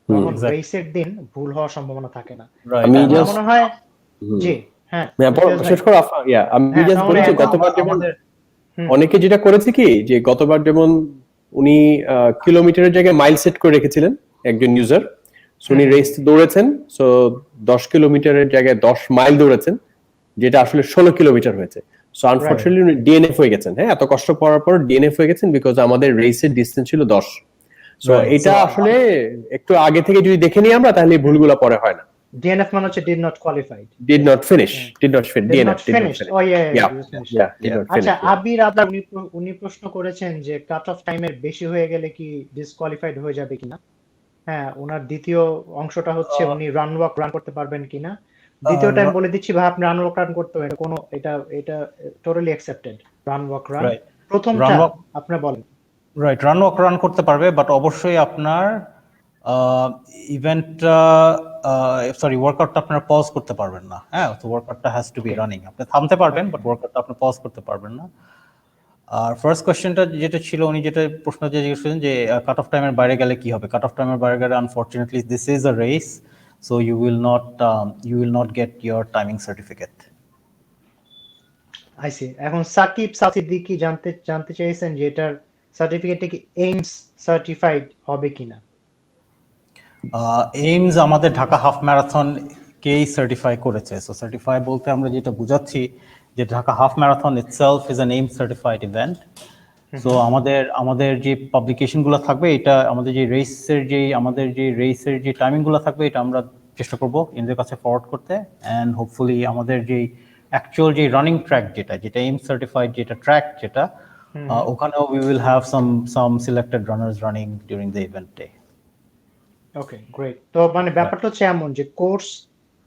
S2: তখন রেসের দিন ভুল হওয়ার সম্ভাবনা থাকে না।
S1: আমি
S2: মনে হয় জি, হ্যাঁ,
S1: আমি জাস্ট বলি যে গতবার যেমন অনেকে যেটা করেছে কি, যে গতবার যেমন উনি কিলোমিটারের জায়গায় মাইল সেট করে রেখেছিলেন একজন ইউজার, সো উনি রেস দৌড়েছেন, সো 10 কিলোমিটারের জায়গায় 10 মাইল দৌড়েছেন, যেটা আসলে 16 কিলোমিটার হয়েছে। সো আনফরচুনেটলি উনি ডিএনএফ হয়ে গেছেন। হ্যাঁ, এত কষ্ট করার পর ডিএনএফ হয়ে গেছেন, বিকজ আমাদের রেসের ডিসটেন্স ছিল 10। সো এটা আসলে একটু আগে থেকে যদি দেখে নিই আমরা, তাহলে ভুলগুলো পরে হয় না।
S2: DNF মানে হচ্ছে did not qualified,
S1: did not finish DNF did not finish.
S2: Oh yeah,
S1: did not
S2: আচ্ছা,
S1: finish.
S2: আবির আবরার উনি প্রশ্ন করেছেন যে কাট অফ টাইমের বেশি হয়ে গেলে কি ডিসকোয়ালিফাইড হয়ে যাবে কিনা। হ্যাঁ, ওনার দ্বিতীয় অংশটা হচ্ছে উনি রান করতে পারবেন কিনা। দ্বিতীয় টাইম বলে দিচ্ছি ভাই, আপনি রান করতে হবে, এটা টোটালি অ্যাকসেপ্টেড। রান প্রথমটা আপনি বলেন।
S3: রাইট, রান করতে পারবে, বাট অবশ্যই আপনার ইভেন্টটা ওয়ার্কআউটটা আপনারা পজ করতে পারবেন না। হ্যাঁ, তো ওয়ার্কআউটটা হ্যাজ টু বি রানিং। আপনি থামতে পারবেন, বাট ওয়ার্কআউটটা আপনি পজ করতে পারবেন না। আর ফার্স্ট কোশ্চেনটা যেটা ছিল, উনি যেটা প্রশ্ন জিজ্ঞেস করেন যে কাট অফ টাইমের বাইরে গেলে কি হবে। কাট অফ টাইমের বাইরে গেলে unfortunately this is a race, so you will not get your timing certificate.
S2: আইসি এখন সাকিব সাকিব জানতে চাইছেন যে এটার সার্টিফিকেটটা কি এইমস সার্টিফাইড হবে কিনা।
S3: এইমস আমাদের ঢাকা হাফ ম্যারাথন কেই সার্টিফাই করেছে। সো সার্টিফাই বলতে আমরা যেটা বুঝাচ্ছি যে Dhaka half marathon itself is an AIMS certified event. So আমাদের যে পাবলিকেশনগুলো থাকবে, এটা আমাদের যে রেসের যে টাইমিংগুলো থাকবে, এটা আমরা চেষ্টা করব এদের কাছে ফরওয়ার্ড করতে, অ্যান্ড হোপফুলি আমাদের যে অ্যাকচুয়াল যে রানিং ট্র্যাক যেটা এইমস সার্টিফাইড যেটা ট্র্যাক যেটা ওখানেও we will have some selected runners running during the event day.
S2: Okay great. তো মানে ব্যাপারটা হচ্ছে এমন যে course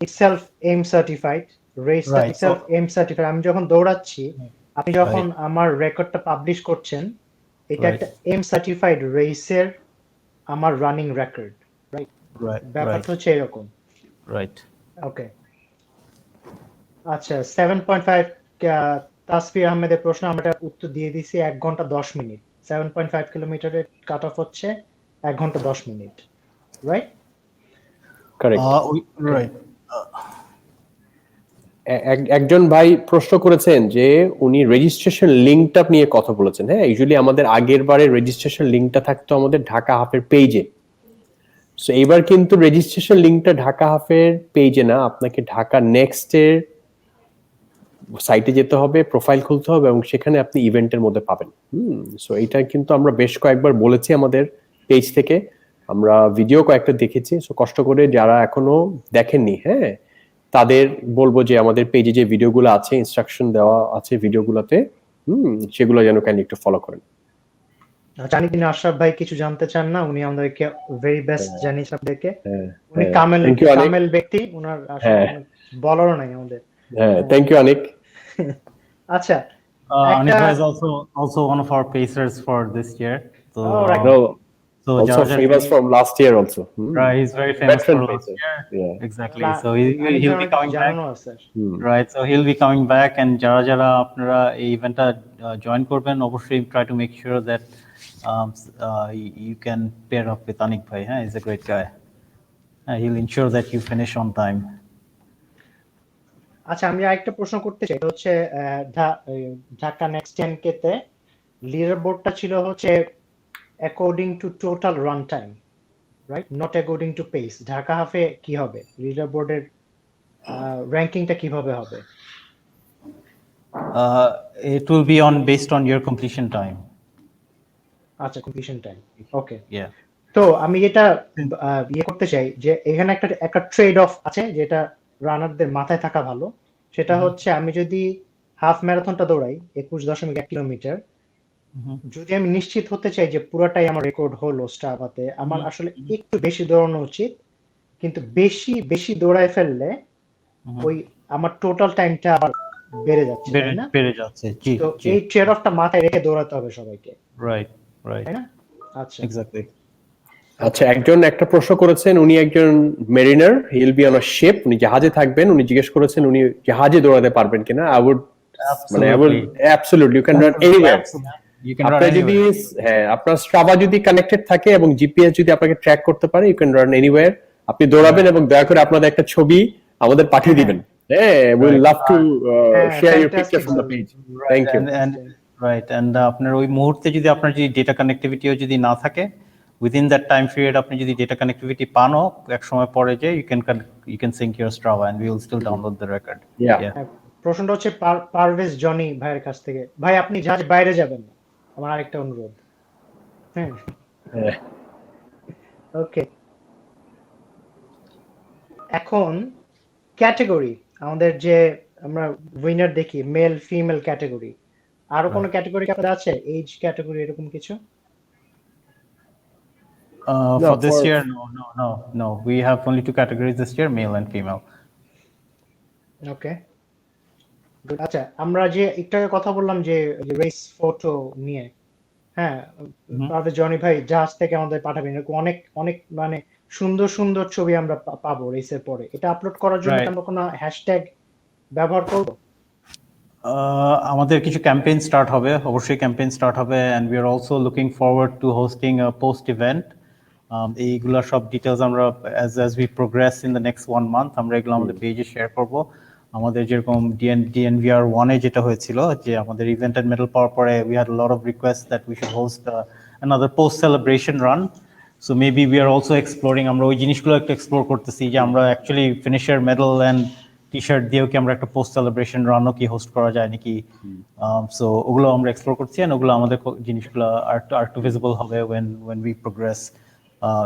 S2: itself aim certified, race itself aim certified. আমি যখন দৌড়াচ্ছি, আপনি যখন আমার রেকর্ডটা পাবলিশ করছেন, এটা একটা এইম সার্টিফাইড রেসের আমার রানিং রেকর্ড, রাইট? ব্যাপারটা হচ্ছে এরকম,
S3: রাইট?
S2: ওকে আচ্ছা। 7.5 তাসফির আহমেদের প্রশ্ন আমরা উত্তর দিয়ে দিছি 1 ঘন্টা 10 মিনিট। 7.5 কিলোমিটারের কাট অফ হচ্ছে 1 ঘন্টা 10 মিনিট, রাইট?
S1: Correct,
S3: right.
S1: একজন ভাই প্রশ্ন করেছেন যে উনি রেজিস্ট্রেশন লিংকটা নিয়ে কথা বলেছেন। হ্যাঁ, ইউজুয়ালি আমাদের আগের বারে রেজিস্ট্রেশন লিংকটা থাকতো আমাদের ঢাকা হাফের পেজে। সো এবার কিন্তু রেজিস্ট্রেশন লিংকটা ঢাকা হাফের পেজে না, আপনাকে ঢাকা নেক্সটের সাইটে যেতে হবে, প্রোফাইল খুলতে হবে এবং সেখানে আপনি ইভেন্টের মধ্যে পাবেন। সো এইটা কিন্তু আমরা বেশ কয়েকবার বলেছি আমাদের পেজ থেকে, আমরা ভিডিও কয়েকটা দেখেছি। সো কষ্ট করে যারা এখনো দেখেননি, হ্যাঁ, তাদের বলবো যে আমাদের পেজে যে ভিডিওগুলো আছে, ইনস্ট্রাকশন দেওয়া আছে ভিডিওগুলোতে, সেগুলো যেন কাইন্ডলি একটু ফলো করেন।
S2: জানি কিনা আশরাফ ভাই কিছু জানতে চান না, উনি আমাদেরকে ভেরি বেস্ট জানিস আপনাদেরকে। উনি কামেল ব্যক্তি, ওনার আসলে বলারও নাই আমাদের।
S1: হ্যাঁ, থ্যাংক ইউ অনিক।
S2: আচ্ছা,
S3: Anik Bhai is also one of our pacers for this year. So,
S1: so also famous from last year also.
S3: Right, he's very famous for last year.
S1: Yeah,
S3: exactly. So he'll be coming back. Right, so he'll be coming back, and jara apnara ei event-ta join korben, obosshoi try to make sure that you can pair up with Anik Bhai. He's a great guy. He'll ensure that you finish on time.
S2: আচ্ছা, আমি আরেকটা প্রশ্ন করতে চাই, হচ্ছে Dhaka next 10K তে leader বোর্ডটা ছিল হচ্ছে according to total run time, right? Not according to pace. Dhaka হাফে কি হবে? লিডার বোর্ডের র্যাঙ্কিংটা কিভাবে হবে?
S3: It will be based on your completion time.
S2: আচ্ছা, কমপ্লিশন টাইম, ওকে।
S3: Yeah.
S2: তো আমি যেটা করতে চাই যে এখানে একটা ট্রেড অফ আছে যেটা রানারদের মাথায় থাকা ভালো, সেটা হচ্ছে আমি যদি হাফ ম্যারাথনটা দৌড়াই 21.1 কিলোমিটার, যদি আমি নিশ্চিত হতে চাই যে পুরোটাই আমার রেকর্ড হলো স্ট্রাভাতে, আমার আসলে একটু বেশি দৌড়ানো উচিত। কিন্তু বেশি দৌড়ায় ফেললে ওই আমার টোটাল টাইমটা আবার বেড়ে যাচ্ছে, জি। তো এই ট্রেড অফটা মাথায় রেখে দৌড়াতে হবে সবাইকে,
S3: রাইট?
S2: তাই না? আচ্ছা,
S3: এক্স্যাক্টলি।
S1: আচ্ছা, একজন একটা প্রশ্ন করেছেন, উনি একজন mariner, he will be on a ship, উনি জাহাজে থাকবেন। উনি জিজ্ঞেস করেছেন উনি জাহাজে দৌড়াতে পারবেন কিনা। I would absolutely, you can run anywhere. আপনার যদি আপনার স্ট্রাভা যদি কানেক্টেড থাকে এবং জিপিএস যদি আপনাকে ট্র্যাক করতে পারে, ইউ ক্যান রান এনিওয়্যার। আপনি দৌড়াবেন এবং দয়া করে আপনাদের একটা ছবি আমাদের পাঠিয়ে দিবেন। Will love to share your picture from the page. Thank you.
S3: Right, and আপনার ওই মুহূর্তে যদি আপনার যদি ডেটা কানেক্টিভিটিও যদি না থাকে, within that time period আপনি যদি ডেটা কানেক্টিভিটি পানও এক সময় পরে, যে you can sync your Strava and we will still download the record.
S2: প্রশ্নটা হচ্ছে পারভেজ জনি ভাইয়ের কাছ থেকে, ভাই আপনি জাহাজ বাইরে যাবেন না, আমার আরেকটা অনুরোধ। হ্যাঁ, ওকে। এখন ক্যাটাগরি, আমাদের যে আমরা উইনার দেখি মেল ফিমেল ক্যাটাগরি, আরো কোন ক্যাটাগরি আপনাদের আছে? এজ ক্যাটাগরি এরকম কিছু?
S3: For this year, no. We have only 2 categories this year, male and female.
S2: Okay. আচ্ছা, আমরা যে একটু আগে কথা বললাম যে রেস ফটো নিয়ে, হ্যাঁ, আমাদের জনি ভাই জাহাজ থেকে আমাদের পাঠাবেন, এরকম অনেক মানে সুন্দর ছবি আমরা পাবো রেসের পরে। এটা আপলোড করার জন্য আমরা কোনো হ্যাশট্যাগ ব্যবহার করব?
S3: আমাদের কিছু ক্যাম্পেইন স্টার্ট হবে, অবশ্যই ক্যাম্পেইন স্টার্ট হবে, and we are also looking forward to hosting a post event. এইগুলা সব ডিটেইলস আমরা as we progress in the next 1 month আমরা এগুলো আমাদের পেজে শেয়ার করব। আমাদের যেরকম DNVR 1 এ যেটা হয়েছিল যে আমাদের ইভেন্ট এন্ড মেডেল পাওয়ার পরে we had a lot of requests that we should host another post celebration run. So maybe we are also exploring, আমরা ওই জিনিসগুলো একটু এক্সপ্লোর করতেছি যে আমরা actually finisher medal and T-shirt দিয়েও কি আমরা একটা পোস্ট সেলিব্রেশন রানও কি হোস্ট করা যায় নাকি। সো ওগুলো আমরা এক্সপ্লোর করছি এন্ড ওগুলো আমাদের জিনিসগুলো আর টু ভিজিবল হবে when we progress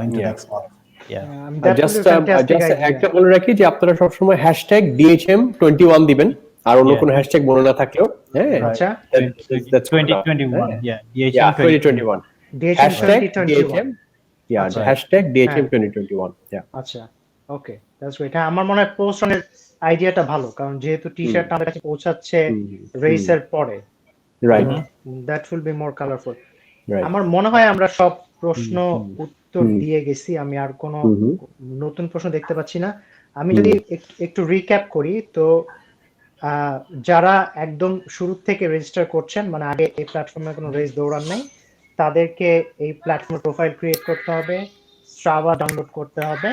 S3: into
S1: Yeah.
S3: next month. Yeah.
S2: That
S1: just
S2: would be fantastic idea.
S1: একটা বলে রাখি যে আপনারা সবসময় #DHM21 দিবেন, আর অন্য
S3: Yeah.
S1: কোনো হ্যাশট্যাগ মনে না থাকলেও, হ্যাঁ
S2: আচ্ছা,
S1: that's
S3: 2021, yeah, DHM
S1: yeah 2021
S2: DHM
S1: hashtag
S2: 2021
S1: DHM, yeah
S3: আচ্ছা।
S1: #DHM 2021, yeah
S2: আচ্ছা, ওকে, দ্যাটস গ্রেট। হ্যাঁ, আমার মনে হয় পোস্ট রানের আইডিয়াটা ভালো, কারণ যেহেতু টি-শার্ট আমাদের কাছে পৌঁছাচ্ছে রেসের পরে,
S1: right
S2: that will be more colourful.
S1: right
S2: আমার মনে হয় আমরা সব প্রশ্ন উত্তর দিয়ে গেছি, আমি আর কোনো নতুন প্রশ্ন দেখতে পাচ্ছি না। আমি যদি একটু রিক্যাপ করি, তো যারা একদম শুরু থেকে রেজিস্টার করছেন, মানে আগে এই প্ল্যাটফর্মে কোনো রেস দৌড়ান নাই, তাদেরকে এই প্ল্যাটফর্মে প্রোফাইল ক্রিয়েট করতে হবে, স্ট্রাভা ডাউনলোড করতে হবে,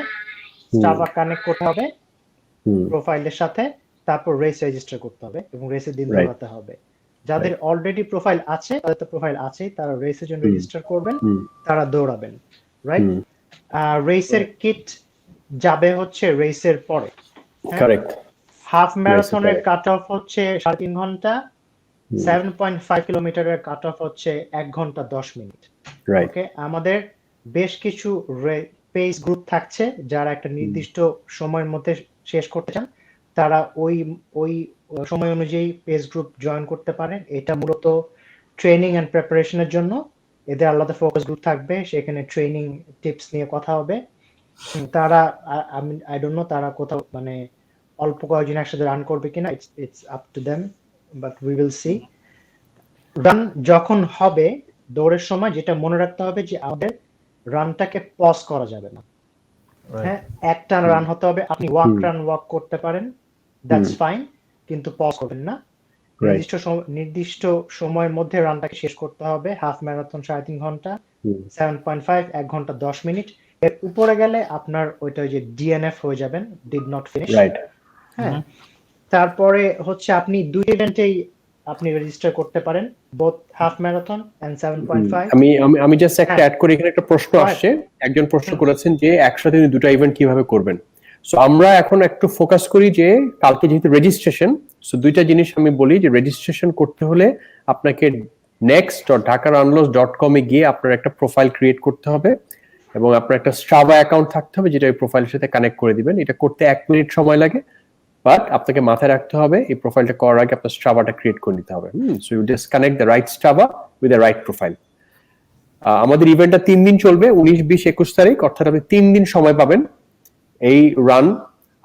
S2: স্ট্রাভা কানেক্ট করতে হবে প্রোফাইলের সাথে, তারপর রেস রেজিস্টার করতে হবে এবং রেসের দিন দৌড়াতে হবে। যাদের অলরেডি প্রোফাইল আছে, তাদের তো প্রোফাইল আছেই, তারা রেসের জন্য রেজিস্টার করবেন, তারা দৌড়াবেন, রাইট? রেসের কিট যাবে হচ্ছে রেসের পরে,
S1: correct
S2: হাফ ম্যারাথনের কাট অফ হচ্ছে 3.5 ঘন্টা, 7.5 কিলোমিটারের কাট অফ হচ্ছে 1 ঘন্টা 10 মিনিট,
S1: right
S2: ওকে? আমাদের বেশ কিছু পেজ গ্রুপ থাকছে, যারা একটা নির্দিষ্ট সময়ের মধ্যে শেষ করতে চান, তারা ওই সময় অনুযায়ী পেজ গ্রুপ জয়েন করতে পারেন। এটা মূলত ট্রেনিং এন্ড প্রিপারেশনের জন্য, এদের আলাদা ফোকাস গ্রুপ থাকবে, সেখানে ট্রেনিং টিপস নিয়ে কথা হবে। তারা আই ডোন্ট নো তারা কোথাও মানে অল্প কয়েকজন একসাথে রান করবে কিনা, it's up to them, but we will see. Run যখন হবে দৌড়ের সময়, যেটা মনে রাখতে হবে যে আমাদের রানটাকে পজ করা যাবে না, হ্যাঁ, একটা রান হতে হবে। আপনি ওয়াক করতে পারেন, দ্যাটস ফাইন, কিন্তু পজ করবেন না। নির্দিষ্ট সময়ের মধ্যে রানটাকে শেষ করতে হবে। হাফ ম্যারাথন 3.5 ঘন্টা, 7.5 1 ঘন্টা 10 মিনিট। এর উপরে গেলে আপনার ওইটা যে ডিএনএফ হয়ে যাবেন, ডিড নট ফিনিশ,
S1: right
S2: হ্যাঁ। তারপরে হচ্ছে আপনি দুই ইভেন্টেই আপনি রেজিস্টার করতে পারেন, বোথ হাফ ম্যারাথন এন্ড 7.5।
S1: আমি জাস্ট একটা অ্যাড করি, এখানে একটা প্রশ্ন আসছে, একজন প্রশ্ন করেছেন যে একসাথে দুটো ইভেন্ট কিভাবে করবেন। সো আমরা এখন একটু ফোকাস করি যে কালকে যেহেতু রেজিস্ট্রেশন, সো দুইটা জিনিস আমি বলি যে রেজিস্ট্রেশন করতে হলে আপনাকে next.dhakarunloss.com এ গিয়ে আপনার একটা প্রোফাইল ক্রিয়েট করতে হবে এবং আপনার একটা স্ট্রাভা অ্যাকাউন্ট থাকতে হবে, যেটা এই প্রোফাইলের সাথে কানেক্ট করে দিবেন। এটা করতে 1 মিনিট সময় লাগে, বাট আপনাকে মাথায় রাখতে হবে এই প্রোফাইলটা করার আগে আপনার স্ট্রাভাটা ক্রিয়েট করে নিতে হবে। So you just connect the right Strava with the right profile. আমাদের ইভেন্টটা 3 দিন চলবে, 19, 20, 21 তারিখ, অর্থাৎ আপনি 3 দিন সময় পাবেন এই রান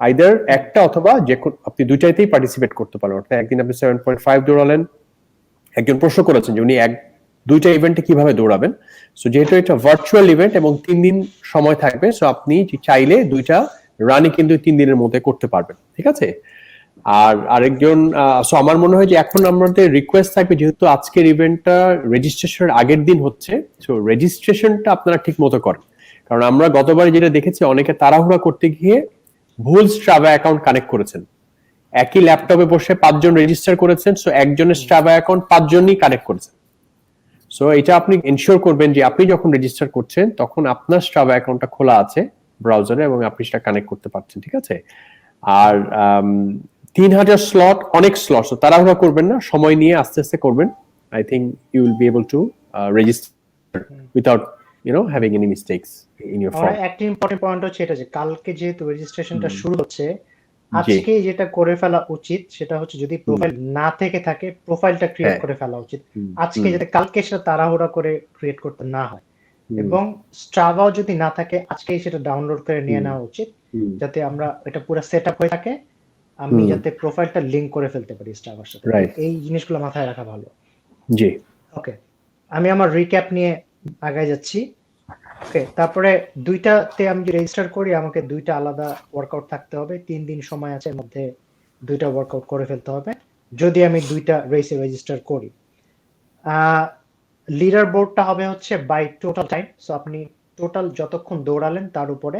S1: আইদার একটা অথবা যে আপনি দুইটাইতেই পার্টিসিপেট করতে পারেন। অর্থাৎ একদিন আপনি 7.5 দৌড়ালেন, একজন প্রশ্ন করেছেন যে উনি দুইটা ইভেন্টে কিভাবে দৌড়াবেন। সো যেহেতু এটা ভার্চুয়াল ইভেন্ট এবং 3 দিন সময় থাকবে, সো আপনি চাইলে দুইটা রানই কিন্তু 3 দিনের মধ্যে করতে পারবেন, ঠিক আছে? আর আরেকজন, সো আমার মনে হয় যে এখন আমাদের রিকোয়েস্ট থাকবে, যেহেতু আজকের ইভেন্টটা রেজিস্ট্রেশনের আগের দিন হচ্ছে, সো রেজিস্ট্রেশনটা আপনারা ঠিক মতো করেন। কারণ আমরা গতবারে যেটা দেখেছি, অনেকে তাড়াহুড়া করতে গিয়ে ভুল স্ট্রাভা অ্যাকাউন্ট কানেক্ট করেছেন। একই ল্যাপটপে বসে 5 জন রেজিস্টার করেছেন, সো একজনের স্ট্রাভা অ্যাকাউন্ট 5 জনই কানেক্ট করেছেন। সো এটা আপনি এনশিওর করবেন যে আপনি যখন রেজিস্টার করছেন তখন আপনার স্ট্রাভা অ্যাকাউন্টটা খোলা আছে ব্রাউজারে এবং আপনি সেটা কানেক্ট করতে পারছেন, ঠিক আছে? আর 3000 স্লট, অনেক স্লট, সো তাড়াহুড়া করবেন না, সময় নিয়ে আস্তে আস্তে করবেন। I think you will be able to register without having any mistakes in your form.
S2: একটা ইম্পর্টেন্ট পয়েন্ট হচ্ছে এটা যে কালকে যেহেতু রেজিস্ট্রেশনটা শুরু হচ্ছে, আজকে যেটা করে ফেলা উচিত সেটা হচ্ছে, যদি প্রোফাইল না থেকে থাকে প্রোফাইলটা ক্রিয়েট করে ফেলা উচিত আজকে, যাতে কালকে সেটা তাড়াহুড়া করে ক্রিয়েট করতে না হয়। এবং স্ট্রাভাও যদি না থাকে আজকেই সেটা ডাউনলোড করে নিয়ে নেওয়া উচিত, যাতে আমরা এটা পুরো সেটআপ হয়ে থাকে, আমি যাতে প্রোফাইলটা লিংক করে ফেলতে পারি স্ট্রাভার সাথে। এই জিনিসগুলো মাথায় রাখা ভালো।
S1: জি,
S2: ওকে, আমি আমার রিক্যাপ নিয়ে আগায় যাচ্ছি। ওকে, তারপরে দুইটাতে আমি যদি রেজিস্টার করি, আমাকে দুইটা আলাদা ওয়ার্কআউট থাকতে হবে। 3 দিন সময় আছে, এর মধ্যে দুইটা ওয়ার্কআউট করে ফেলতে হবে যদি আমি দুইটা রেসে রেজিস্টার করি। লিডার বোর্ডটা হবে হচ্ছে বাই টোটাল টাইম, সো আপনি টোটাল যতক্ষণ দৌড়ালেন তার উপরে।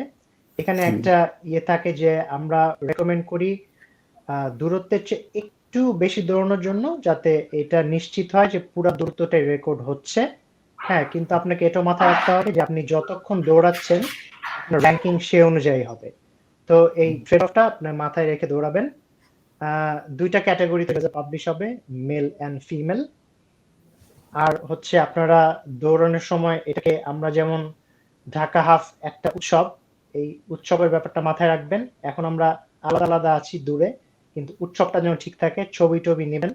S2: এখানে একটা ইয়ে থাকে যে আমরা রেকমেন্ড করি দূরত্বের চেয়ে একটু বেশি দৌড়ানোর জন্য, যাতে এটা নিশ্চিত হয় যে পুরো দূরত্বটাই রেকর্ড হচ্ছে। হ্যাঁ, কিন্তু আপনাকে এটা মাথায় রাখতে হবে যে আপনি যতক্ষণ দৌড়াচ্ছেন আপনার র্যাঙ্কিং সে অনুযায়ী হবে। তো এই ট্রেড অফটা আপনার মাথায় রেখে দৌড়াবেন। দুইটা ক্যাটাগরিতে পাবলিশ হবে, মেল অ্যান্ড ফিমেল। আর হচ্ছে আপনারা দৌড়ানোর সময় এটাকে, আমরা যেমন ঢাকা হাফ একটা উৎসব, এই উৎসবের ব্যাপারটা মাথায় রাখবেন। এখন আমরা আলাদা আলাদা আছি দূরে, কিন্তু উৎসবটা যেন ঠিক থাকে। ছবি টবি নেবেন,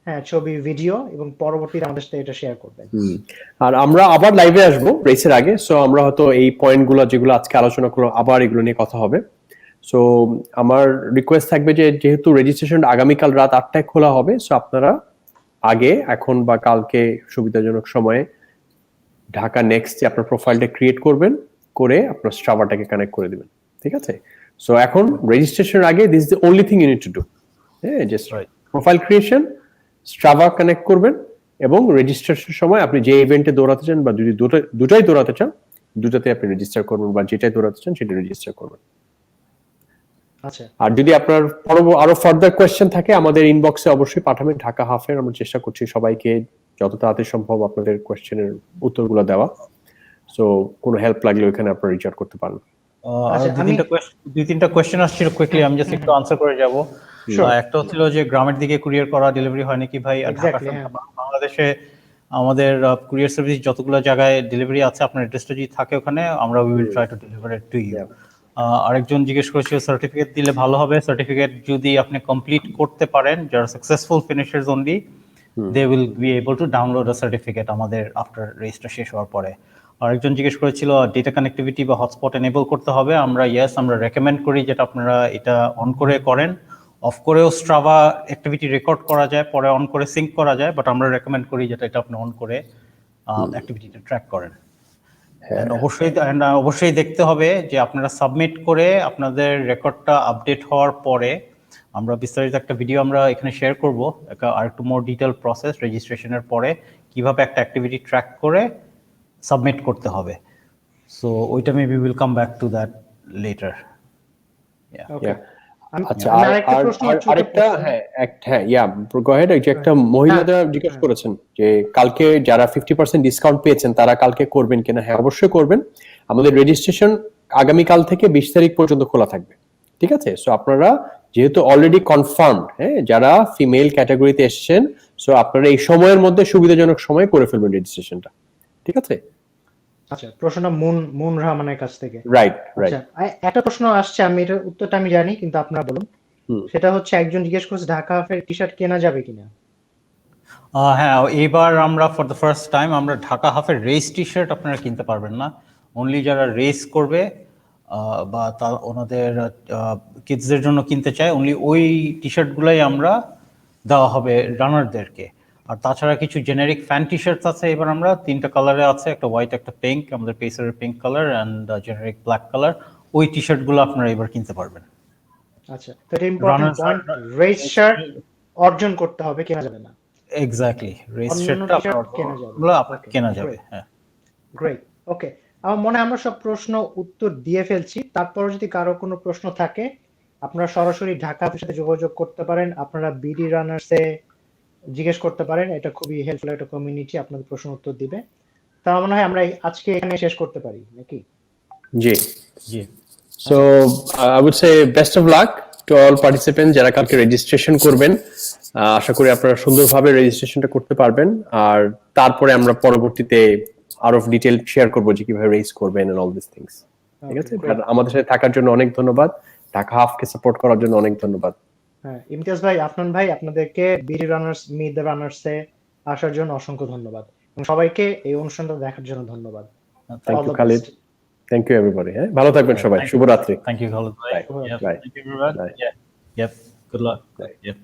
S2: হ্যাঁ, ছবি ভিডিও, এবং পরবর্তীতে আমাদের সাথে এটা শেয়ার করবেন।
S1: আর আমরা আবার লাইভে আসবো রেসের আগে, সো আমরা হয়তো এই পয়েন্টগুলো যেগুলো আজকে আলোচনা করলাম আবার এগুলো নিয়ে কথা হবে। সো আমার রিকোয়েস্ট থাকবে যে যেহেতু রেজিস্ট্রেশন আগামীকাল রাত 8টায় খোলা হবে, সো আপনারা আগে, এখন বা কালকে সুবিধাজনক সময়ে ঢাকা নেক্সট যে আপনার প্রোফাইলটা ক্রিয়েট করবেন, করে আপনার স্ট্রাভাটাকে কানেক্ট করে দিবেন, ঠিক আছে? সো এখন রেজিস্ট্রেশনের আগে this is the only thing you need to do. হ্যাঁ, just profile creation, Strava connect করবেন, এবং রেজিস্ট্রেশনের সময় আপনি যে ইভেন্টে দৌড়াতে চান বা যদি দুটাই দৌড়াতে চান, দুটাতে আপনি রেজিস্টার করবেন, বা যেটাই দৌড়াতে চান সেটা রেজিস্টার করবেন।
S2: আচ্ছা,
S1: আর যদি আপনার আরো ফার্দার কোয়েশ্চেন থাকে আমাদের ইনবক্সে অবশ্যই পাঠাবেন। ঢাকা হাফের আমরা চেষ্টা করছি সবাইকে যত তাড়াতাড়ি সম্ভব আপনাদের কোয়েশ্চেনের উত্তরগুলো দেওয়া। সো কোনো হেল্প লাগলে ওখানে আপনারা রিচ আউট করতে পারেন।
S3: দুই তিনটা কোয়েশ্চেন আসছিল, কুইকলি আমি জাস্ট একটু আনসার করে যাব। একটা হচ্ছিল যে গ্রামের দিকে কুরিয়ার করা ডেলিভারি হয় নাকি ভাই? বাংলাদেশে আমাদের কুরিয়ার সার্ভিস যতগুলো জায়গায় ডেলিভারি আছে, আপনার অ্যাড্রেসটা যদি থাকে ওখানে, আমরা we will try to deliver it to you. আরেকজন জিজ্ঞেস করেছিল সার্টিফিকেট দিলে ভালো হবে। সার্টিফিকেট যদি আপনি কমপ্লিট করতে পারেন, যারা successful finishers only, they will be able to download a certificate আমাদের আফটার রেজিস্ট্রেশন শেষ হওয়ার পরে। আরেকজন জিজ্ঞেস করেছিল ডেটা কানেক্টিভিটি বা হটস্পট এনেবল করতে হবে। আমরা আমরা রেকমেন্ড করি যেটা আপনারা এটা অন করে করেন। অফ করেও স্ট্রাভা অ্যাক্টিভিটি রেকর্ড করা যায়, পরে অন করে সিঙ্ক করা যায়, বাট আমরা রেকমেন্ড করি যেটা এটা আপনি অন করে অ্যাক্টিভিটিটা ট্র্যাক করেন। অবশ্যই দেখতে হবে যে আপনারা সাবমিট করে আপনাদের রেকর্ডটা আপডেট হওয়ার পরে, আমরা বিস্তারিত একটা ভিডিও আমরা এখানে শেয়ার করব, আর একটু মোর ডিটেইল প্রসেস রেজিস্ট্রেশনের পরে কিভাবে একটা অ্যাক্টিভিটি ট্র্যাক করে সাবমিট করতে হবে। সো ওইটা maybe will come back to that later.
S1: আচ্ছা, আরেকটা গো হেড। একটা মহিলারা জিজ্ঞেস করেছেন যে কালকে যারা 50% ডিসকাউন্ট পেয়েছেন তারা কালকে করবেন কিনা। হ্যাঁ, অবশ্যই করবেন। আমাদের রেজিস্ট্রেশন আগামীকাল থেকে 20 তারিখ পর্যন্ত খোলা থাকবে, ঠিক আছে? সো আপনারা যেহেতু অলরেডি কনফার্মড, হ্যাঁ, যারা ফিমেল ক্যাটাগরিতে এসেছেন, সো আপনারা এই সময়ের মধ্যে সুবিধাজনক সময় করে ফেলবেন রেজিস্ট্রেশনটা, ঠিক আছে?
S2: আচ্ছা, প্রশ্নটা মুন রহমানের কাছ থেকে।
S1: রাইট।
S2: আচ্ছা, একটা প্রশ্ন আসছে, আমি এটার উত্তরটা আমি জানি, কিন্তু আপনারা বলুন। সেটা হচ্ছে, একজন জিজ্ঞেস করছে ঢাকা হাফের টি-শার্ট কেনা যাবে কিনা।
S3: হ্যাঁ, এবার আমরা ফর দ্য ফার্স্ট টাইম আমরা ঢাকা হাফের রেস টি-শার্ট আপনারা কিনতে পারবেন না। অনলি যারা রেস করবে বা ওনাদের কিডসদের জন্য কিনতে চায়, অনলি ওই টি-শার্ট গুলাই আমরা দেওয়া হবে রানারদেরকে। আর তাছাড়া কিছু জেনারিক ফ্যান টি-শার্টস আছে, এবার আমরা 3টা কালারে আছে, একটা হোয়াইট, একটা পিঙ্ক, আমাদের পেসারের pink colour and generic black colour. ওই টি-শার্ট গুলো আপনারা এবার কিনতে পারবেন।
S2: আচ্ছা, তো এটা ইম্পর্টেন্ট পয়েন্ট, রেস শার্ট অর্জন করতে হবে, কেনা যাবে না।
S3: এক্স্যাক্টলি, রেস শার্টটা কেনা যাবে। হ্যাঁ,
S2: গ্রেট। ওকে, আমার মনে হয় আমরা সব প্রশ্ন উত্তর দিয়ে ফেলছি। তারপর যদি কারো কোনো প্রশ্ন থাকে আপনারা সরাসরি ঢাকা হাফের সাথে যোগাযোগ করতে পারেন, আপনারা বিডি রানার্সে জিজ্ঞেস করতে পারেন। এটা খুবই হেল্পফুল একটা কমিউনিটি, আপনাদের প্রশ্ন উত্তর দিবে। তার মনে হয় আমরা আজকে এখানে শেষ করতে পারি নাকি?
S1: জি। So I would say best of luck to all participant যারা কালকে রেজিস্ট্রেশন করবেন। আশা করি আপনারা সুন্দরভাবে রেজিস্ট্রেশনটা করতে পারবেন। আর তারপরে আমরা পরবর্তীতে আরো ডিটেইল শেয়ার করব যে কিভাবে রেজ করবেন এন্ড অল দিস থিংস, ঠিক আছে? আর আমাদের সাথে থাকার জন্য অনেক ধন্যবাদ। ঢাকা হাফকে সাপোর্ট করার জন্য অনেক ধন্যবাদ।
S2: হ্যাঁ, ইমতিয়াজ ভাই, আফনান ভাই, আপনাদেরকে বিডি রানার্স মিট দ্য রানার্সে আসার জন্য অসংখ্য ধন্যবাদ, এবং সবাইকে এই অনুষ্ঠানটা দেখার জন্য ধন্যবাদ।
S1: Thank you Khalid, thank you everybody. হ্যাঁ, ভালো থাকবেন সবাই। শুভরাত্রি।
S3: থ্যাংক ইউ খালিদ ভাই।
S1: Bye.
S3: Thank you very much. Yeah. Yep. Good luck. Yep.